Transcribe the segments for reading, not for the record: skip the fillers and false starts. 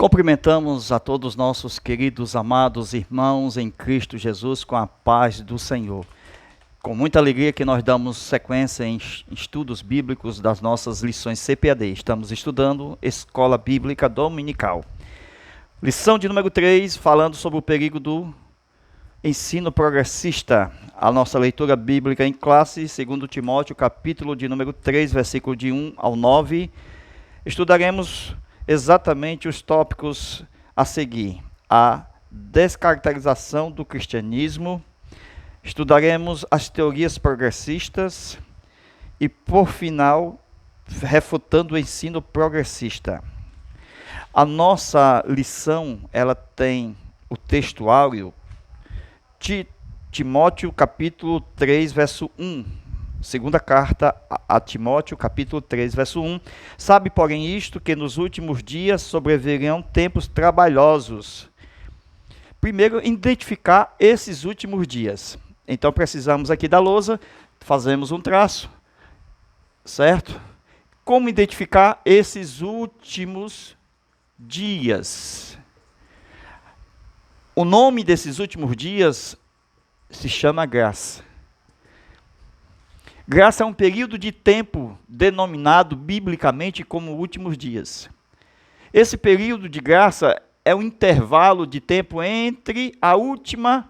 Cumprimentamos a todos os nossos queridos, amados irmãos em Cristo Jesus com a paz do Senhor. Com muita alegria que nós damos sequência em estudos bíblicos das nossas lições CPAD. Estamos estudando Escola Bíblica Dominical. Lição de número 3, falando sobre o perigo do ensino progressista. A nossa leitura bíblica em classe, 2 Timóteo, capítulo de número 3, versículo de 1 ao 9. Estudaremos exatamente os tópicos a seguir: a descaracterização do cristianismo, estudaremos as teorias progressistas e, por final, refutando o ensino progressista. A nossa lição, ela tem o textuário de Timóteo, capítulo 3, verso 1. Segunda carta a Timóteo, capítulo 3, verso 1. Sabe, porém, isto, que nos últimos dias sobrevirão tempos trabalhosos. Primeiro, identificar esses últimos dias. Então, precisamos aqui da lousa, fazemos um traço, certo? Como identificar esses últimos dias? O nome desses últimos dias se chama graça. Graça é um período de tempo denominado biblicamente como últimos dias. Esse período de graça é um intervalo de tempo entre a última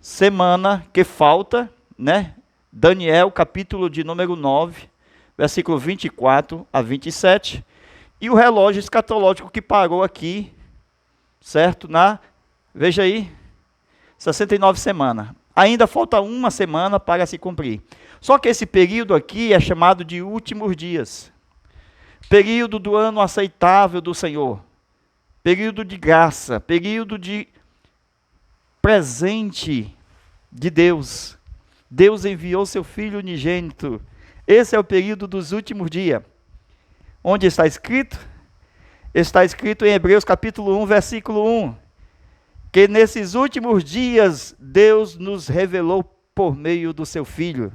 semana que falta, né? Daniel, capítulo de número 9, versículo 24 a 27, e o relógio escatológico que parou aqui, certo? Veja aí, 69 semanas. Ainda falta uma semana para se cumprir. Só que esse período aqui é chamado de últimos dias. Período do ano aceitável do Senhor. Período de graça. Período de presente de Deus. Deus enviou seu Filho unigênito. Esse é o período dos últimos dias. Onde está escrito? Está escrito em Hebreus capítulo 1, versículo 1. Que nesses últimos dias Deus nos revelou por meio do seu Filho.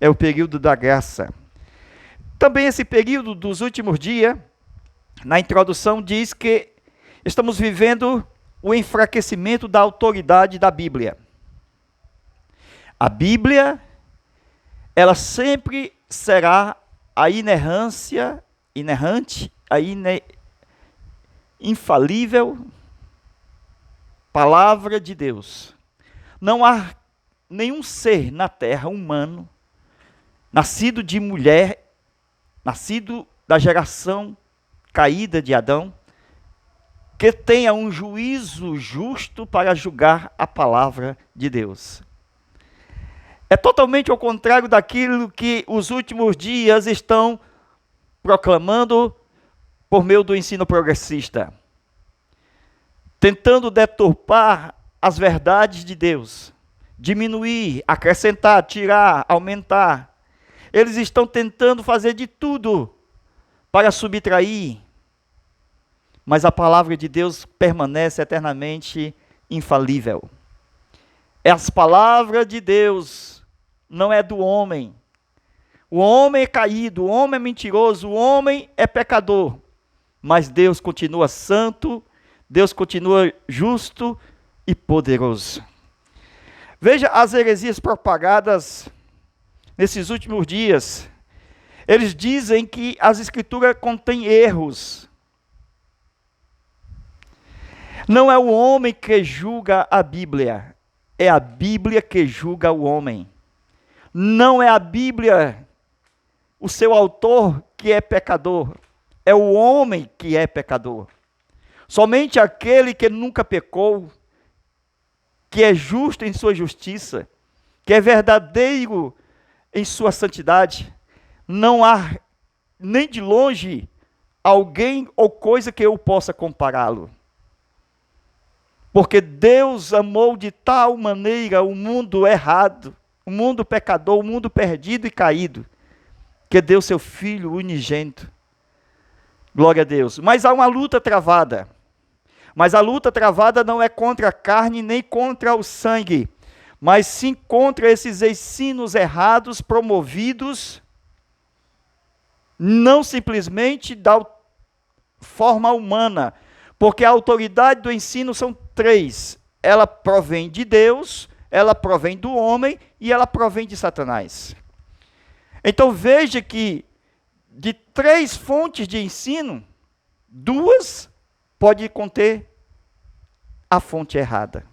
É o período da graça. Também esse período dos últimos dias, na introdução diz que estamos vivendo o enfraquecimento da autoridade da Bíblia. A Bíblia, ela sempre será a infalível palavra de Deus. Não há nenhum ser na terra humano, nascido de mulher, nascido da geração caída de Adão, que tenha um juízo justo para julgar a palavra de Deus. É totalmente ao contrário daquilo que os últimos dias estão proclamando por meio do ensino progressista, tentando deturpar as verdades de Deus, diminuir, acrescentar, tirar, aumentar. Eles estão tentando fazer de tudo para subtrair, mas a palavra de Deus permanece eternamente infalível. As palavras de Deus não é do homem. O homem é caído, o homem é mentiroso, o homem é pecador, mas Deus continua santo, Deus continua justo e poderoso. Veja as heresias propagadas nesses últimos dias. Eles dizem que as escrituras contêm erros. Não é o homem que julga a Bíblia, é a Bíblia que julga o homem. Não é a Bíblia, o seu autor, que é pecador, é o homem que é pecador. Somente aquele que nunca pecou, que é justo em sua justiça, que é verdadeiro em sua santidade, não há nem de longe alguém ou coisa que eu possa compará-lo. Porque Deus amou de tal maneira o mundo errado, o mundo pecador, o mundo perdido e caído, que deu seu Filho unigênito. Glória a Deus. Mas há uma luta travada. Mas a luta travada não é contra a carne nem contra o sangue, mas sim contra esses ensinos errados promovidos, não simplesmente forma humana, porque a autoridade do ensino são três. Ela provém de Deus, ela provém do homem e ela provém de Satanás. Então veja que de três fontes de ensino, duas pode conter a fonte errada.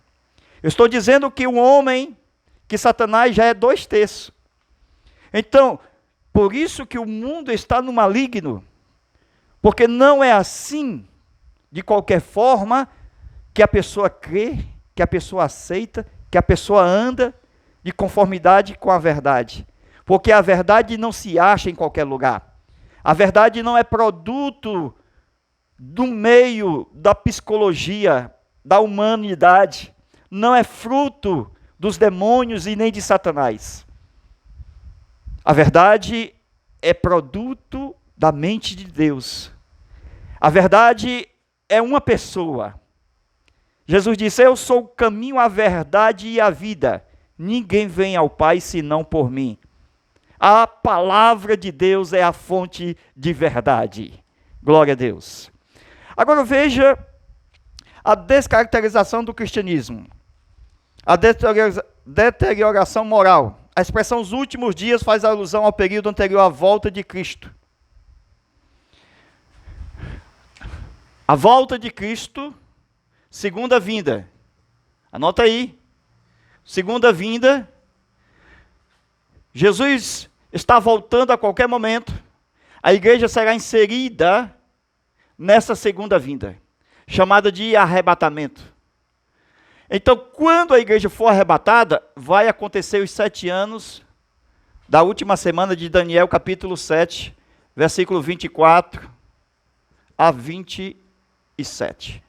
Eu estou dizendo que o homem, que Satanás já é 2/3. Então, por isso que o mundo está no maligno, porque não é assim, de qualquer forma, que a pessoa crê, que a pessoa aceita, que a pessoa anda de conformidade com a verdade. Porque a verdade não se acha em qualquer lugar. A verdade não é produto do meio da psicologia, da humanidade. Não é fruto dos demônios e nem de Satanás. A verdade é produto da mente de Deus. A verdade é uma pessoa. Jesus disse: eu sou o caminho, a verdade e a vida. Ninguém vem ao Pai senão por mim. A palavra de Deus é a fonte de verdade. Glória a Deus. Agora veja a descaracterização do cristianismo. A deterioração moral. A expressão os últimos dias faz alusão ao período anterior à volta de Cristo. A volta de Cristo, segunda vinda. Anota aí. Segunda vinda. Jesus está voltando a qualquer momento. A igreja será inserida nessa segunda vinda, chamada de arrebatamento. Então, quando a igreja for arrebatada, vai acontecer os 7 anos da última semana de Daniel, capítulo 7, versículo 24 a 27.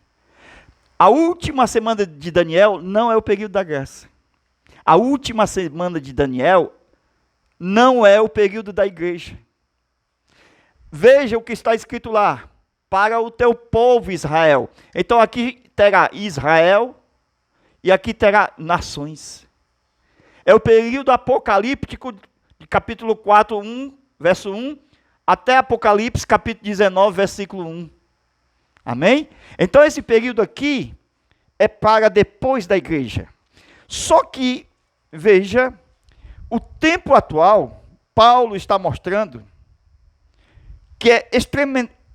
A última semana de Daniel não é o período da graça. A última semana de Daniel não é o período da igreja. Veja o que está escrito lá. Para o teu povo Israel. Então aqui terá Israel e aqui terá nações. É o período apocalíptico de capítulo 4, 1, verso 1, até Apocalipse capítulo 19, versículo 1. Amém? Então esse período aqui é para depois da igreja. Só que, veja, o tempo atual, Paulo está mostrando que é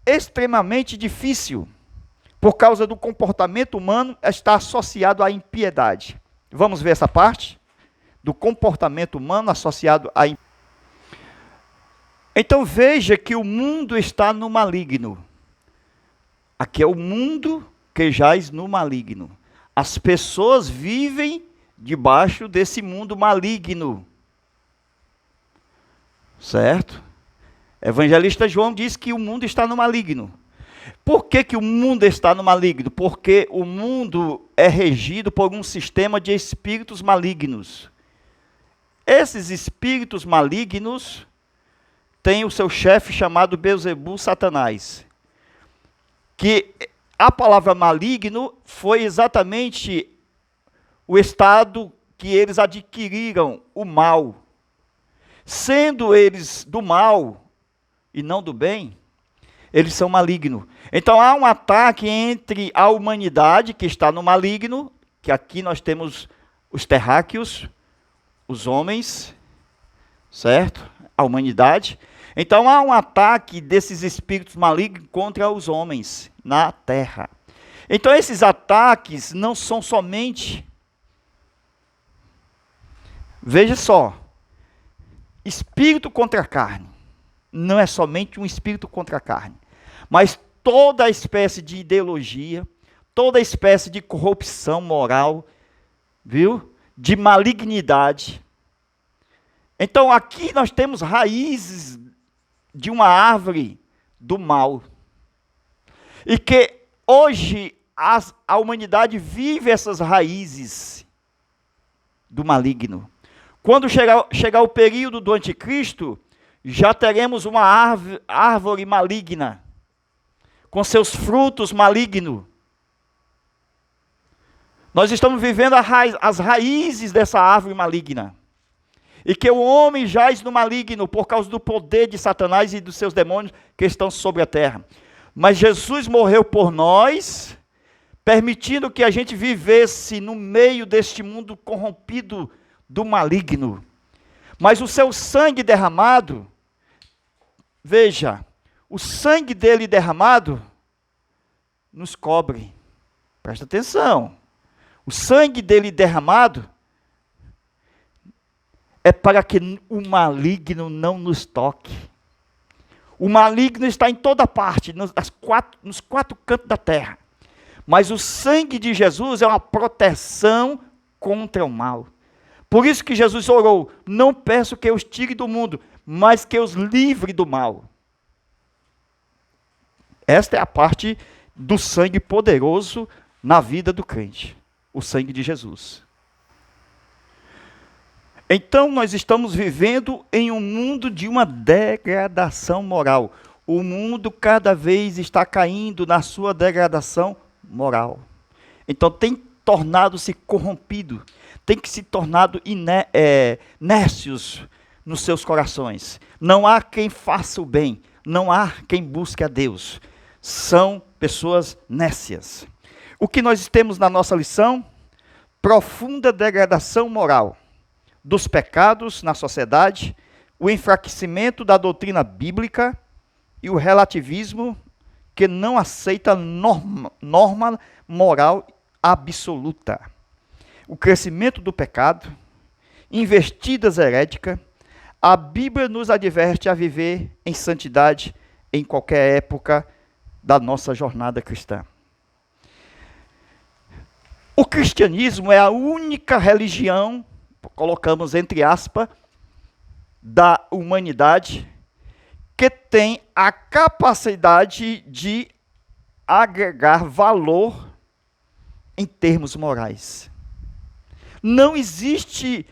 extremamente difícil, por causa do comportamento humano, estar associado à impiedade. Vamos ver essa parte? Do comportamento humano associado à impiedade. Então veja que o mundo está no maligno. Aqui é o mundo que jaz no maligno. As pessoas vivem debaixo desse mundo maligno. Certo? Evangelista João diz que o mundo está no maligno. Por que que o mundo está no maligno? Porque o mundo é regido por um sistema de espíritos malignos. Esses espíritos malignos têm o seu chefe chamado Beelzebul, Satanás. Que a palavra maligno foi exatamente o estado que eles adquiriram, o mal. Sendo eles do mal e não do bem, eles são malignos. Então há um ataque entre a humanidade, que está no maligno, que aqui nós temos os terráqueos, os homens, certo? A humanidade. Então há um ataque desses espíritos malignos contra os homens na terra. Então esses ataques não são somente, veja só, espírito contra a carne. Não é somente um espírito contra a carne, mas toda espécie de ideologia, toda espécie de corrupção moral, viu? De malignidade. Então aqui nós temos raízes de uma árvore do mal. E que hoje a humanidade vive essas raízes do maligno. Quando chegar o período do anticristo, já teremos uma árvore maligna, com seus frutos malignos. Nós estamos vivendo as raízes dessa árvore maligna. E que o homem jaz no maligno por causa do poder de Satanás e dos seus demônios que estão sobre a terra. Mas Jesus morreu por nós, permitindo que a gente vivesse no meio deste mundo corrompido do maligno. Mas o seu sangue derramado, veja, o sangue dele derramado nos cobre. Presta atenção. O sangue dele derramado é para que o maligno não nos toque. O maligno está em toda parte, nos quatro cantos da terra. Mas o sangue de Jesus é uma proteção contra o mal. Por isso que Jesus orou: não peço que eu os tire do mundo, mas que eu os livre do mal. Esta é a parte do sangue poderoso na vida do crente. O sangue de Jesus. Então nós estamos vivendo em um mundo de uma degradação moral. O mundo cada vez está caindo na sua degradação moral. Então tem tornado-se corrompido, tem que se tornado nécios nos seus corações. Não há quem faça o bem, não há quem busque a Deus. São pessoas nécias. O que nós temos na nossa lição? Profunda degradação moral dos pecados na sociedade, o enfraquecimento da doutrina bíblica e o relativismo que não aceita norma moral absoluta. O crescimento do pecado, investidas heréticas. A Bíblia nos adverte a viver em santidade em qualquer época da nossa jornada cristã. O cristianismo é a única religião, colocamos entre aspas, da humanidade, que tem a capacidade de agregar valor em termos morais. Não existe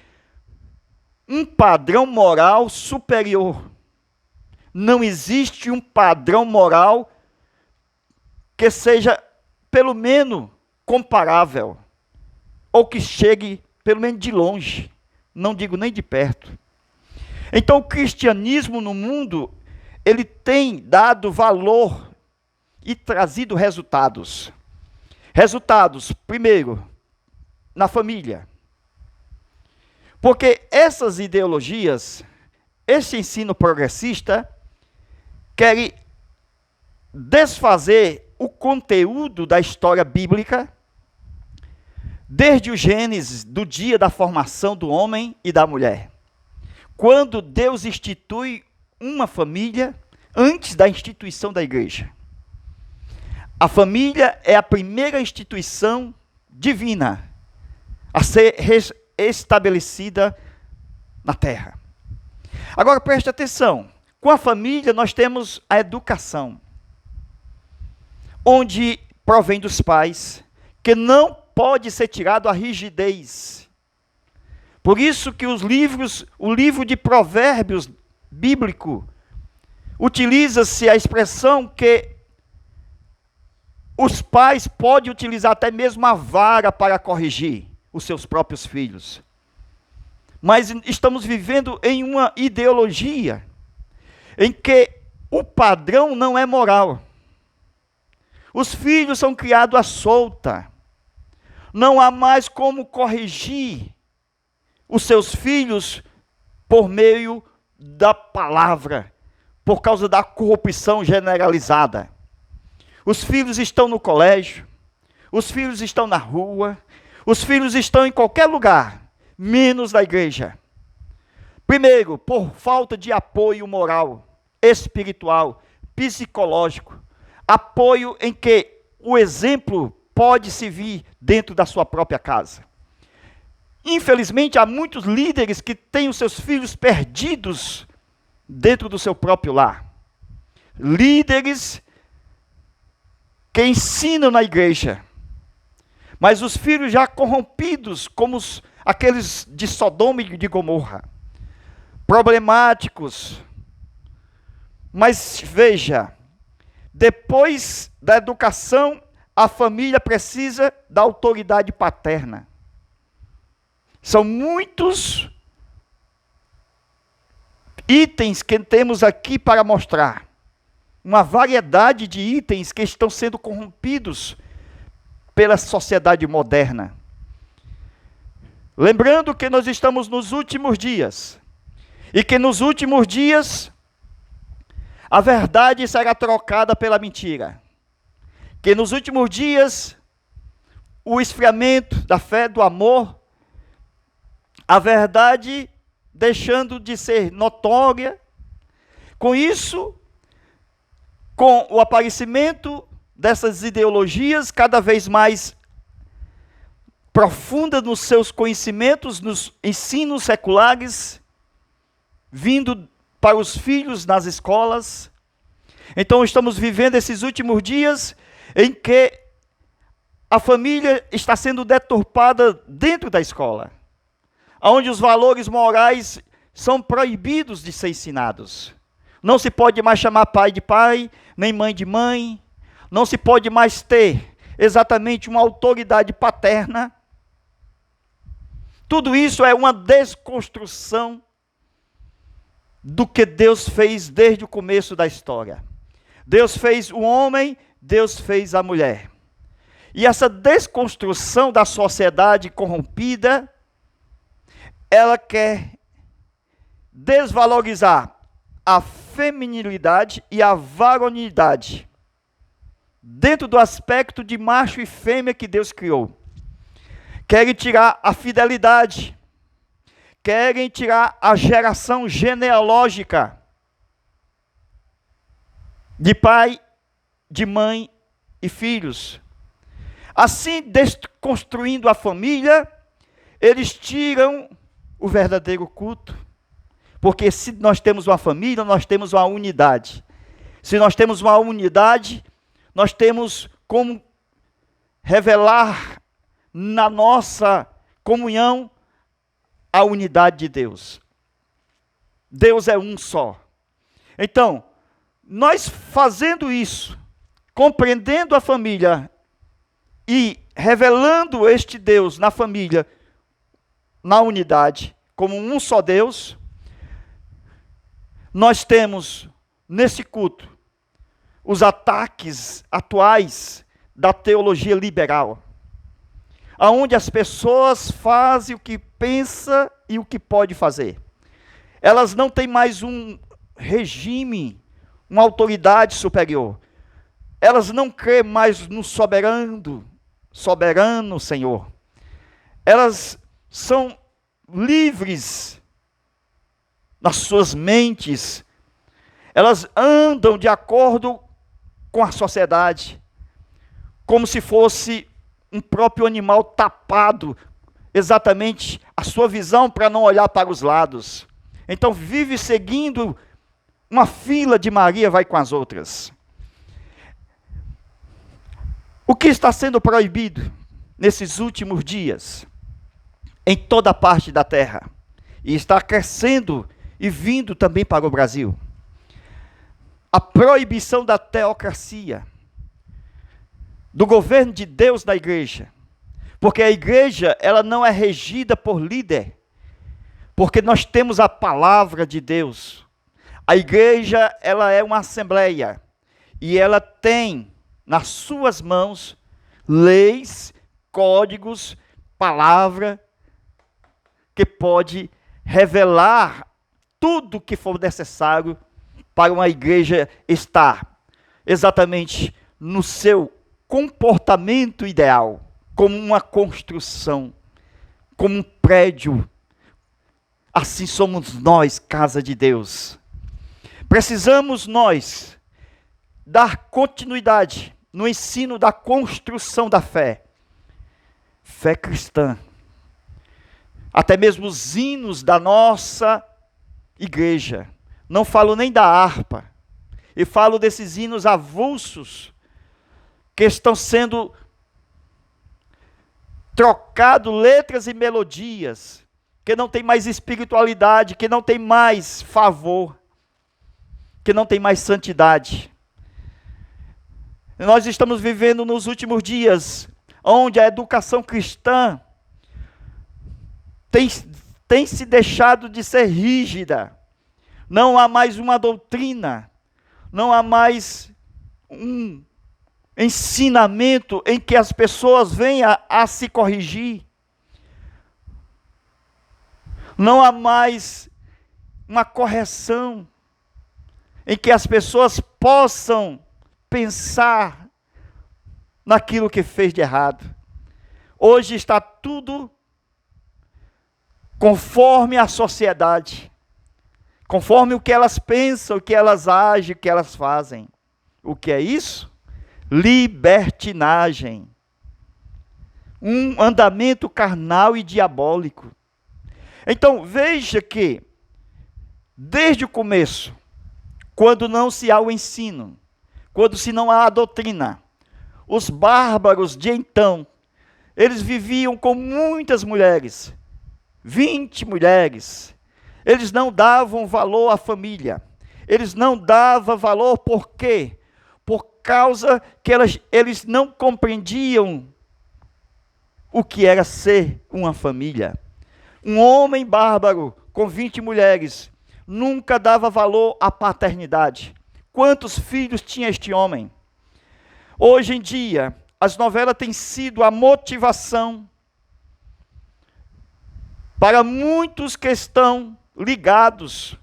um padrão moral superior. Não existe um padrão moral que seja, pelo menos, comparável, ou que chegue, pelo menos, de longe, não digo nem de perto. Então, o cristianismo no mundo, ele tem dado valor e trazido resultados. Resultados, primeiro, na família. Porque essas ideologias, esse ensino progressista, querem desfazer o conteúdo da história bíblica, desde o Gênesis, do dia da formação do homem e da mulher. Quando Deus institui uma família, antes da instituição da igreja. A família é a primeira instituição divina a ser estabelecida na terra. Agora preste atenção, com a família nós temos a educação, onde provém dos pais, que não pode ser tirado a rigidez. Por isso que o livro de Provérbios bíblico, utiliza-se a expressão que os pais podem utilizar até mesmo a vara para corrigir os seus próprios filhos. Mas estamos vivendo em uma ideologia em que o padrão não é moral. Os filhos são criados à solta. Não há mais como corrigir os seus filhos por meio da palavra, por causa da corrupção generalizada. Os filhos estão no colégio, os filhos estão na rua, os filhos estão em qualquer lugar, menos na igreja. Primeiro, por falta de apoio moral, espiritual, psicológico, apoio em que o exemplo pode se vir dentro da sua própria casa. Infelizmente, há muitos líderes que têm os seus filhos perdidos dentro do seu próprio lar. Líderes que ensinam na igreja, mas os filhos já corrompidos, como aqueles de Sodoma e de Gomorra, problemáticos. Mas veja, depois da educação, a família precisa da autoridade paterna. São muitos itens que temos aqui para mostrar. uma variedade de itens que estão sendo corrompidos pela sociedade moderna. Lembrando que nós estamos nos últimos dias, e que nos últimos dias a verdade será trocada pela mentira. Que nos últimos dias o esfriamento da fé, do amor, a verdade deixando de ser notória. Com isso, com o aparecimento dessas ideologias cada vez mais profundas nos seus conhecimentos, nos ensinos seculares, vindo para os filhos nas escolas. Então estamos vivendo esses últimos dias em que a família está sendo deturpada dentro da escola, onde os valores morais são proibidos de ser ensinados. Não se pode mais chamar pai de pai, nem mãe de mãe. Não se pode mais ter exatamente uma autoridade paterna. Tudo isso é uma desconstrução do que Deus fez desde o começo da história. Deus fez o homem, Deus fez a mulher. E essa desconstrução da sociedade corrompida, ela quer desvalorizar a feminilidade e a varonilidade dentro do aspecto de macho e fêmea que Deus criou. Querem tirar a fidelidade, querem tirar a geração genealógica de pai, de mãe e filhos. Assim, desconstruindo a família, eles tiram o verdadeiro culto. Porque se nós temos uma família, nós temos uma unidade. Se nós temos uma unidade, nós temos como revelar na nossa comunhão a unidade de Deus. Deus é um só. Então, nós fazendo isso, compreendendo a família e revelando este Deus na família, na unidade, como um só Deus, nós temos nesse culto os ataques atuais da teologia liberal, aonde as pessoas fazem o que pensa e o que pode fazer. Elas não têm mais um regime, uma autoridade superior. Elas não creem mais no soberano Senhor. Elas são livres nas suas mentes. Elas andam de acordo com a sociedade, como se fosse um próprio animal tapado, exatamente a sua visão para não olhar para os lados. Então vive seguindo uma fila de Maria vai com as outras. O que está sendo proibido nesses últimos dias, em toda parte da terra, e está crescendo e vindo também para o Brasil? A proibição da teocracia, do governo de Deus na igreja. Porque a igreja, ela não é regida por líder, porque nós temos a palavra de Deus. A igreja, ela é uma assembleia, e ela tem nas suas mãos leis, códigos, palavra, que pode revelar tudo o que for necessário para uma igreja estar exatamente no seu comportamento ideal, como uma construção, como um prédio. Assim somos nós, casa de Deus. Precisamos nós dar continuidade no ensino da construção da fé. Fé cristã. Até mesmo os hinos da nossa igreja. Não falo nem da harpa. E falo desses hinos avulsos que estão sendo trocados, letras e melodias, que não tem mais espiritualidade, que não tem mais favor, que não tem mais santidade. Nós estamos vivendo nos últimos dias, onde a educação cristã tem se deixado de ser rígida. Não há mais uma doutrina, Não há mais um ensinamento em que as pessoas venham a se corrigir. Não há mais uma correção em que as pessoas possam pensar naquilo que fez de errado. Hoje está tudo conforme a sociedade, conforme o que elas pensam, o que elas agem, o que elas fazem. O que é isso? Libertinagem. Um andamento carnal e diabólico. Então, veja que, desde o começo, quando não se há o ensino, quando se não há a doutrina, os bárbaros de então, eles viviam com muitas mulheres, 20 mulheres. Eles não davam valor à família. Eles não davam valor por quê? Por causa que eles não compreendiam o que era ser uma família. Um homem bárbaro com 20 mulheres nunca dava valor à paternidade. Quantos filhos tinha este homem? Hoje em dia, as novelas têm sido a motivação para muitos que estão ligados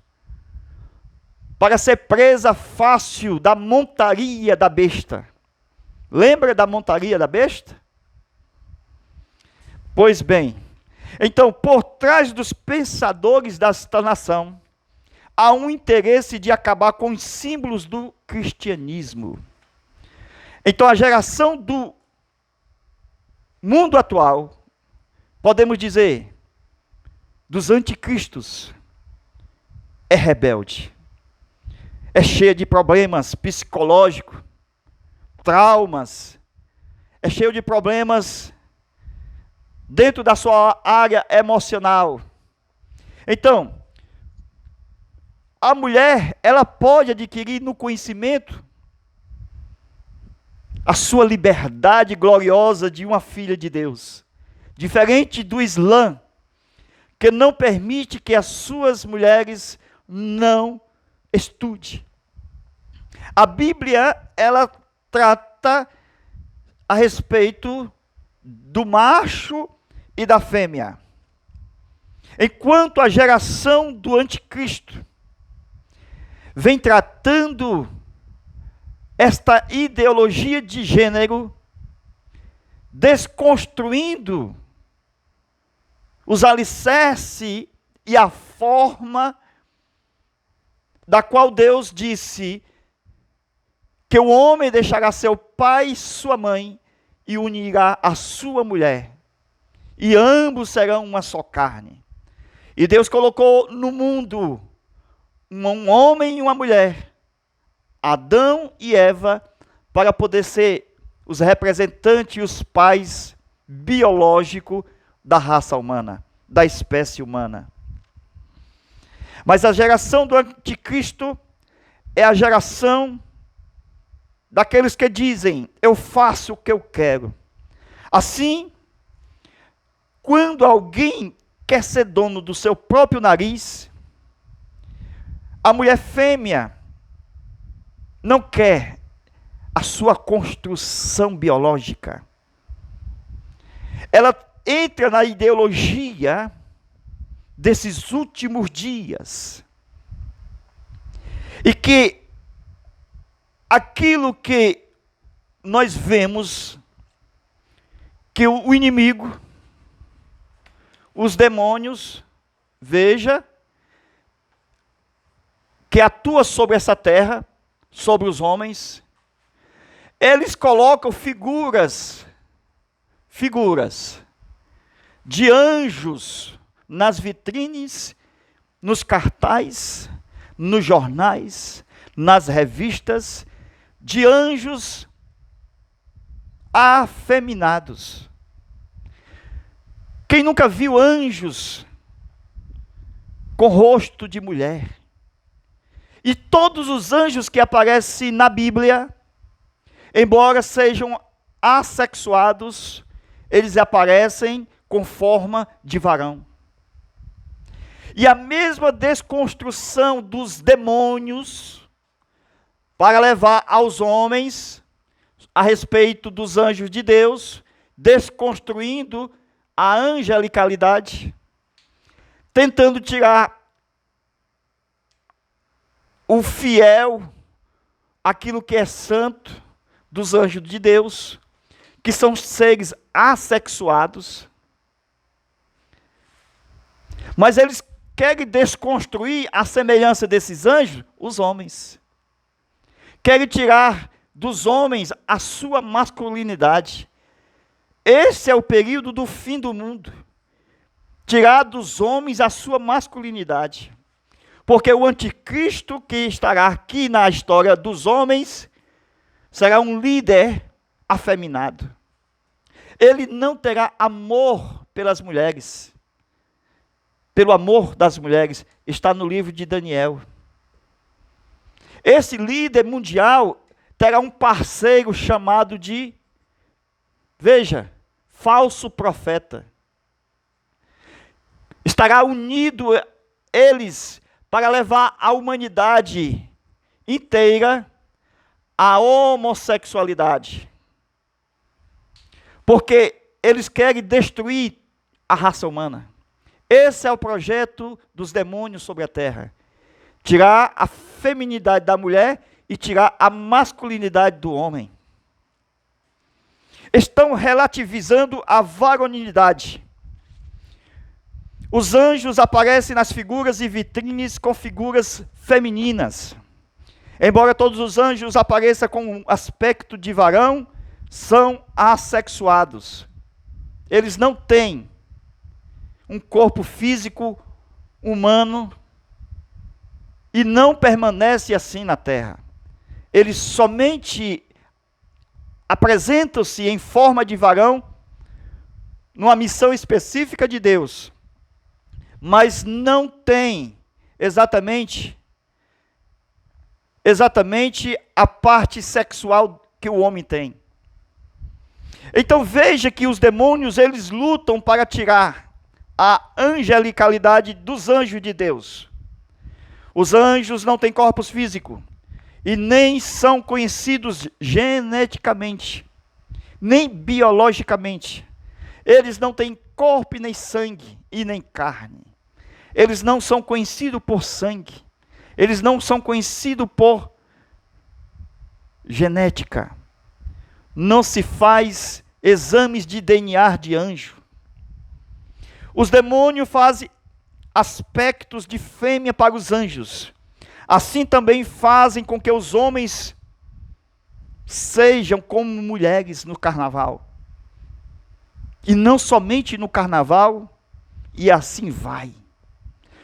para ser presa fácil da montaria da besta. Lembra da montaria da besta? Pois bem, então, por trás dos pensadores desta nação, há um interesse de acabar com os símbolos do cristianismo. Então, a geração do mundo atual, podemos dizer, dos anticristos, é rebelde. É cheia de problemas psicológicos, traumas, é cheio de problemas dentro da sua área emocional. Então, a mulher, ela pode adquirir no conhecimento a sua liberdade gloriosa de uma filha de Deus. Diferente do Islã, que não permite que as suas mulheres não estudem. A Bíblia, ela trata a respeito do macho e da fêmea. Enquanto a geração do anticristo vem tratando esta ideologia de gênero, desconstruindo os alicerces e a forma da qual Deus disse que o homem deixará seu pai e sua mãe e unirá a sua mulher, e ambos serão uma só carne. E Deus colocou no mundo um homem e uma mulher, Adão e Eva, para poder ser os representantes e os pais biológicos da raça humana, da espécie humana. Mas a geração do anticristo é a geração daqueles que dizem, eu faço o que eu quero. Assim, quando alguém quer ser dono do seu próprio nariz, a mulher fêmea não quer a sua construção biológica. Ela entra na ideologia desses últimos dias. E que aquilo que nós vemos, que o inimigo, os demônios, veja, que atua sobre essa terra, sobre os homens, eles colocam figuras de anjos nas vitrines, nos cartazes, nos jornais, nas revistas, de anjos afeminados. Quem nunca viu anjos com rosto de mulher? E todos os anjos que aparecem na Bíblia, embora sejam assexuados, eles aparecem com forma de varão. E a mesma desconstrução dos demônios para levar aos homens a respeito dos anjos de Deus, desconstruindo a angelicalidade, tentando tirar o fiel, aquilo que é santo, dos anjos de Deus, que são seres assexuados. Mas eles querem desconstruir a semelhança desses anjos, os homens. Querem tirar dos homens a sua masculinidade. Esse é o período do fim do mundo. Tirar dos homens a sua masculinidade. Porque o anticristo que estará aqui na história dos homens será um líder afeminado. Ele não terá amor pelas mulheres. Pelo amor das mulheres, está no livro de Daniel. Esse líder mundial terá um parceiro chamado de, veja, falso profeta. Estará unido eles para levar a humanidade inteira à homossexualidade. Porque eles querem destruir a raça humana. Esse é o projeto dos demônios sobre a terra. Tirar a feminidade da mulher e tirar a masculinidade do homem. Estão relativizando a varonilidade. Os anjos aparecem nas figuras e vitrines com figuras femininas. Embora todos os anjos apareçam com um aspecto de varão, são assexuados. Eles não têm um corpo físico humano e não permanece assim na terra. Eles somente apresentam-se em forma de varão numa missão específica de Deus, mas não têm exatamente a parte sexual que o homem tem. Então veja que os demônios, eles lutam para tirar a angelicalidade dos anjos de Deus. Os anjos não têm corpos físicos e nem são conhecidos geneticamente, nem biologicamente. Eles não têm corpo e nem sangue e nem carne. Eles não são conhecidos por sangue. Eles não são conhecidos por genética. Não se faz exames de DNA de anjo. Os demônios fazem aspectos de fêmea para os anjos. Assim também fazem com que os homens sejam como mulheres no carnaval. E não somente no carnaval, e assim vai.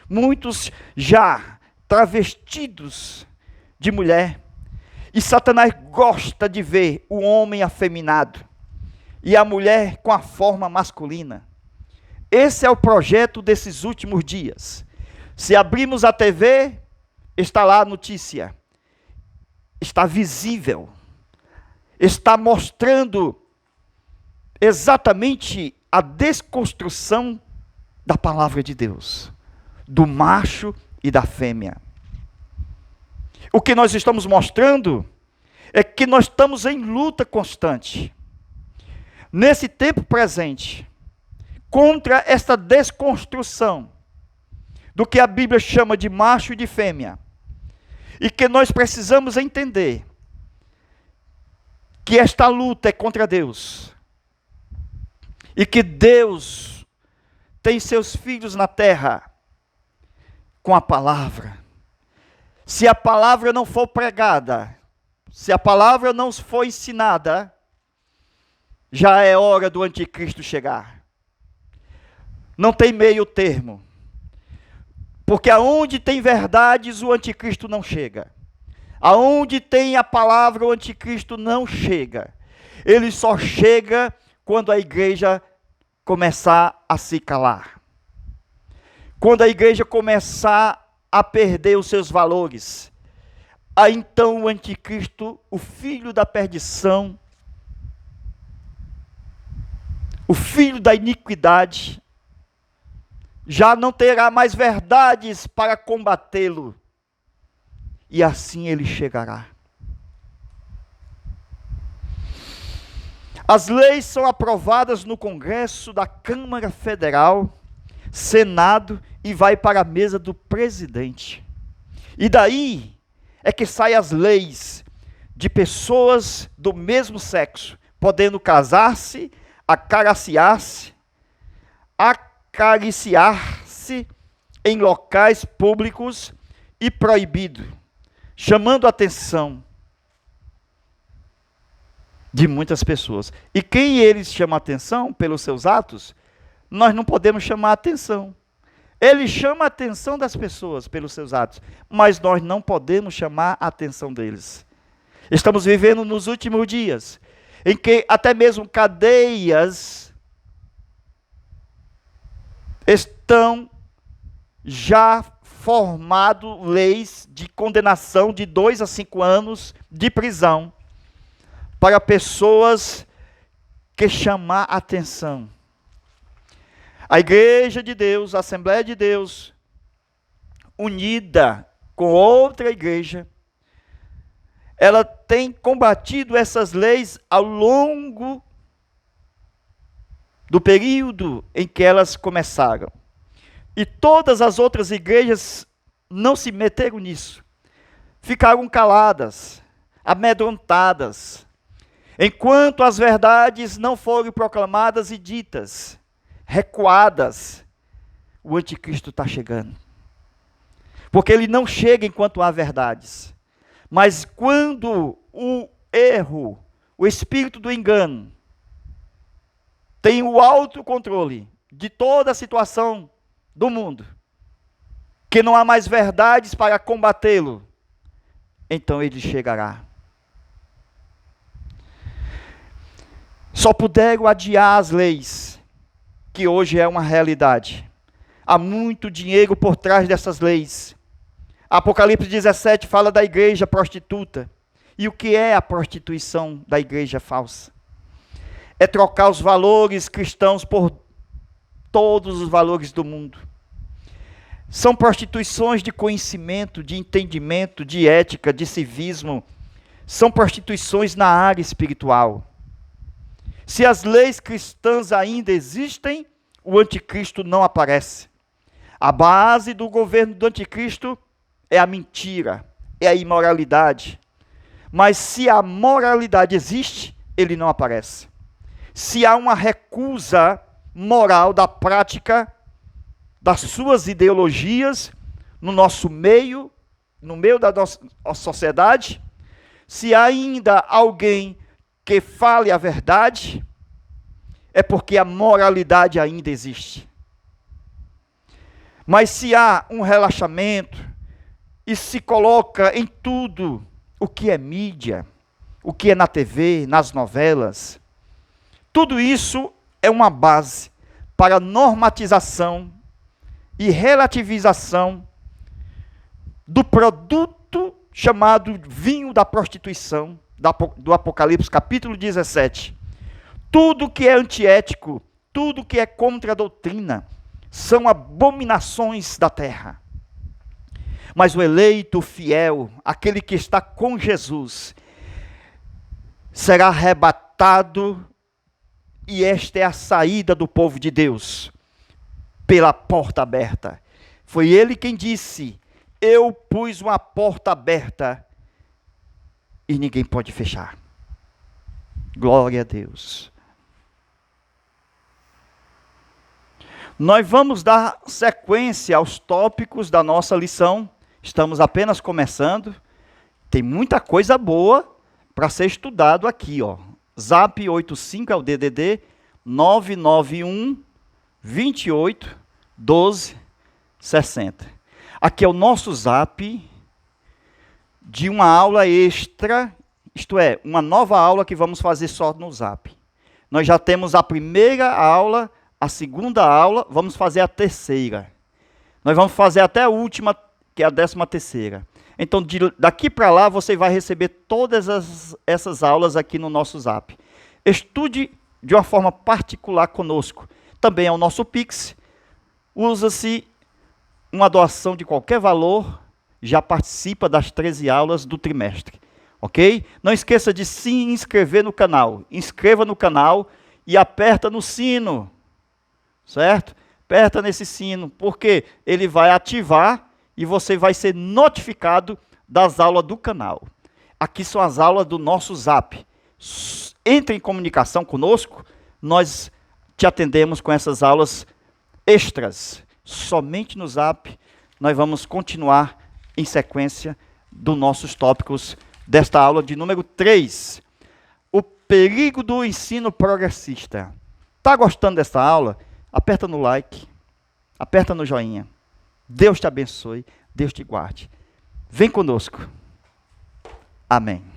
Muitos já travestidos de mulher. E Satanás gosta de ver o homem afeminado e a mulher com a forma masculina. Esse é o projeto desses últimos dias. Se abrimos a TV, está lá a notícia. Está visível. Está mostrando exatamente a desconstrução da palavra de Deus, do macho e da fêmea. O que nós estamos mostrando é que nós estamos em luta constante. Nesse tempo presente, contra esta desconstrução do que a Bíblia chama de macho e de fêmea. E que nós precisamos entender que esta luta é contra Deus. E que Deus tem seus filhos na terra com a palavra. Se a palavra não for pregada, se a palavra não for ensinada, já é hora do anticristo chegar. Não tem meio termo. Porque aonde tem verdades, o anticristo não chega. Aonde tem a palavra, o anticristo não chega. Ele só chega quando a igreja começar a se calar. Quando a igreja começar a perder os seus valores. Aí então o anticristo, o filho da perdição, o filho da iniquidade, já não terá mais verdades para combatê-lo. E assim ele chegará. As leis são aprovadas no Congresso da Câmara Federal, Senado e vai para a mesa do presidente. E daí é que saem as leis de pessoas do mesmo sexo, podendo casar-se, acariciar-se em locais públicos e proibido, chamando a atenção de muitas pessoas. E quem eles chamam a atenção pelos seus atos, nós não podemos chamar a atenção. Ele chama a atenção das pessoas pelos seus atos, mas nós não podemos chamar a atenção deles. Estamos vivendo nos últimos dias, em que até mesmo cadeias estão já formado leis de condenação de 2 a 5 anos de prisão para pessoas que chamar atenção. A Igreja de Deus, a Assembleia de Deus, unida com outra igreja, ela tem combatido essas leis ao longo do período em que elas começaram. E todas as outras igrejas não se meteram nisso. Ficaram caladas, amedrontadas, enquanto as verdades não foram proclamadas e ditas, recuadas. O anticristo está chegando. Porque ele não chega enquanto há verdades. Mas quando o erro, o espírito do engano, tem o autocontrole de toda a situação do mundo, que não há mais verdades para combatê-lo, então ele chegará. Só puderam adiar as leis, que hoje é uma realidade. Há muito dinheiro por trás dessas leis. Apocalipse 17 fala da igreja prostituta. E o que é a prostituição da igreja falsa? É trocar os valores cristãos por todos os valores do mundo. São prostituições de conhecimento, de entendimento, de ética, de civismo. São prostituições na área espiritual. Se as leis cristãs ainda existem, o anticristo não aparece. A base do governo do anticristo é a mentira, é a imoralidade. Mas se a moralidade existe, ele não aparece. Se há uma recusa moral da prática das suas ideologias no nosso meio, no meio da nossa sociedade, se há ainda alguém que fale a verdade, é porque a moralidade ainda existe. Mas se há um relaxamento e se coloca em tudo o que é mídia, o que é na TV, nas novelas, tudo isso é uma base para normatização e relativização do produto chamado vinho da prostituição, do Apocalipse capítulo 17. Tudo que é antiético, tudo que é contra a doutrina, são abominações da terra. Mas o eleito fiel, aquele que está com Jesus, será arrebatado, e esta é a saída do povo de Deus, pela porta aberta. Foi ele quem disse: eu pus uma porta aberta e ninguém pode fechar. Glória a Deus. Nós vamos dar sequência aos tópicos da nossa lição. Estamos apenas começando. Tem muita coisa boa para ser estudado aqui, ó. Zap 85 é o DDD 991 28 12 60. Aqui é o nosso Zap de uma aula extra, isto é, uma nova aula que vamos fazer só no Zap. Nós já temos a primeira aula, a segunda aula, vamos fazer a terceira. Nós vamos fazer até a última, que é a 13ª. Então, daqui para lá, você vai receber todas essas aulas aqui no nosso Zap. Estude de uma forma particular conosco. Também é o nosso Pix. Usa-se uma doação de qualquer valor, já participa das 13 aulas do trimestre. ok? Não esqueça de se inscrever no canal. Inscreva no canal e aperta no sino, certo? Aperta nesse sino, porque ele vai ativar e você vai ser notificado das aulas do canal. Aqui são as aulas do nosso Zap. Entre em comunicação conosco, nós te atendemos com essas aulas extras. Somente no Zap, nós vamos continuar em sequência dos nossos tópicos desta aula de número 3. O perigo do ensino progressista. Está gostando desta aula? Aperta no like, aperta no joinha. Deus te abençoe, Deus te guarde. Vem conosco. Amém.